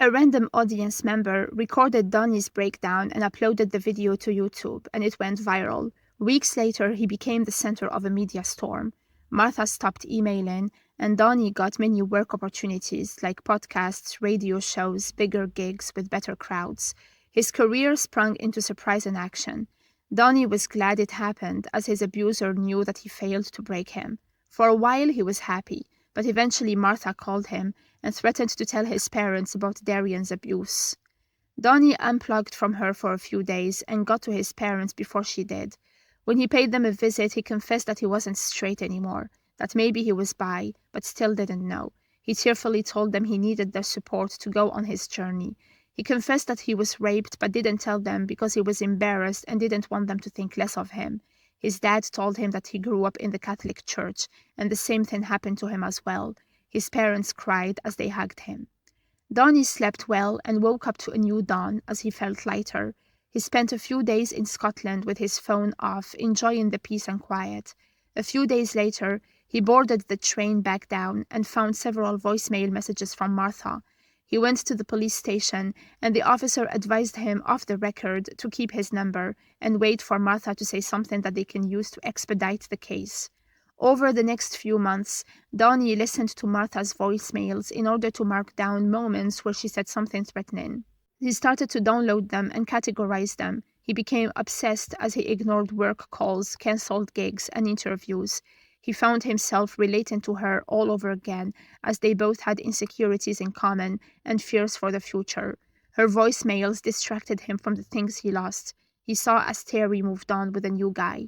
A random audience member recorded Donnie's breakdown and uploaded the video to YouTube, and it went viral. Weeks later, he became the center of a media storm. Martha stopped emailing, and Donnie got many work opportunities like podcasts, radio shows, bigger gigs with better crowds. His career sprung into surprise and action. Donnie was glad it happened, as his abuser knew that he failed to break him. For a while, he was happy, but eventually Martha called him and threatened to tell his parents about Darian's abuse. Donnie unplugged from her for a few days and got to his parents before she did. When he paid them a visit, he confessed that he wasn't straight anymore, that maybe he was bi, but still didn't know. He tearfully told them he needed their support to go on his journey. He confessed that he was raped but didn't tell them because he was embarrassed and didn't want them to think less of him. His dad told him that he grew up in the Catholic Church, and the same thing happened to him as well. His parents cried as they hugged him. Donnie slept well and woke up to a new dawn as he felt lighter. He spent a few days in Scotland with his phone off, enjoying the peace and quiet. A few days later, he boarded the train back down and found several voicemail messages from Martha. He went to the police station, and the officer advised him off the record to keep his number and wait for Martha to say something that they can use to expedite the case. Over the next few months, Donnie listened to Martha's voicemails in order to mark down moments where she said something threatening. He started to download them and categorize them. He became obsessed as he ignored work calls, cancelled gigs, and interviews. He found himself relating to her all over again, as they both had insecurities in common and fears for the future. Her voicemails distracted him from the things he lost. He saw as Terry moved on with a new guy.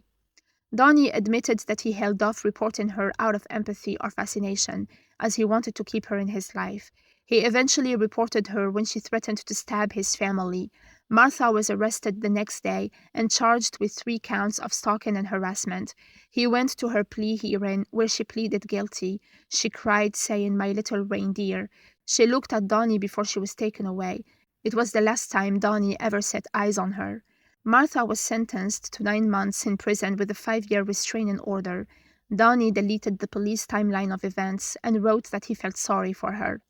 Donnie admitted that he held off reporting her out of empathy or fascination, as he wanted to keep her in his life. He eventually reported her when she threatened to stab his family. Martha was arrested the next day and charged with 3 counts of stalking and harassment. He went to her plea hearing, where she pleaded guilty. She cried, saying, "My little reindeer." She looked at Donnie before she was taken away. It was the last time Donnie ever set eyes on her. Martha was sentenced to 9 months in prison with a 5-year restraining order. Donnie deleted the police timeline of events and wrote that he felt sorry for her.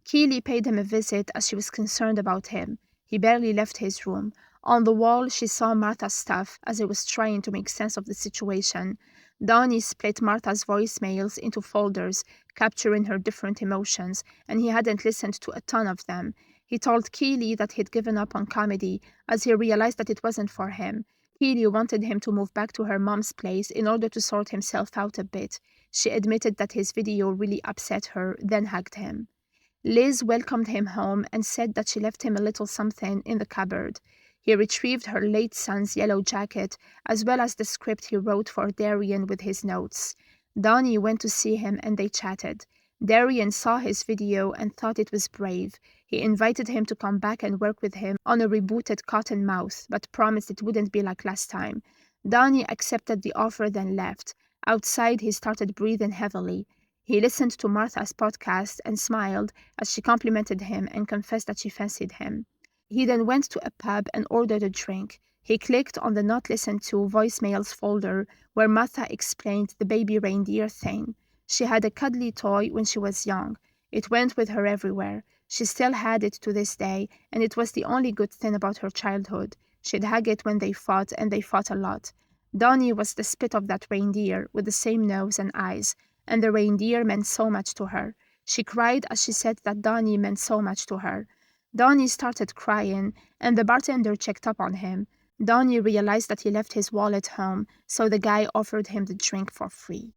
Keely paid him a visit as she was concerned about him. He barely left his room. On the wall, she saw Martha's stuff as he was trying to make sense of the situation. Donnie split Martha's voicemails into folders, capturing her different emotions, and he hadn't listened to a ton of them. He told Keely that he'd given up on comedy as he realized that it wasn't for him. Keely wanted him to move back to her mom's place in order to sort himself out a bit. She admitted that his video really upset her, then hugged him. Liz welcomed him home and said that she left him a little something in the cupboard. He retrieved her late son's yellow jacket, as well as the script he wrote for Darian with his notes. Donnie went to see him and they chatted. Darian saw his video and thought it was brave. He invited him to come back and work with him on a rebooted Cottonmouth, but promised it wouldn't be like last time. Donnie accepted the offer, then left. Outside, he started breathing heavily. He listened to Martha's podcast and smiled as she complimented him and confessed that she fancied him. He then went to a pub and ordered a drink. He clicked on the not listened to voicemails folder where Martha explained the baby reindeer thing. She had a cuddly toy when she was young. It went with her everywhere. She still had it to this day, and it was the only good thing about her childhood. She'd hug it when they fought, and they fought a lot. Donnie was the spit of that reindeer, with the same nose and eyes, and the reindeer meant so much to her. She cried as she said that Donnie meant so much to her. Donnie started crying, and the bartender checked up on him. Donnie realized that he left his wallet home, so the guy offered him the drink for free.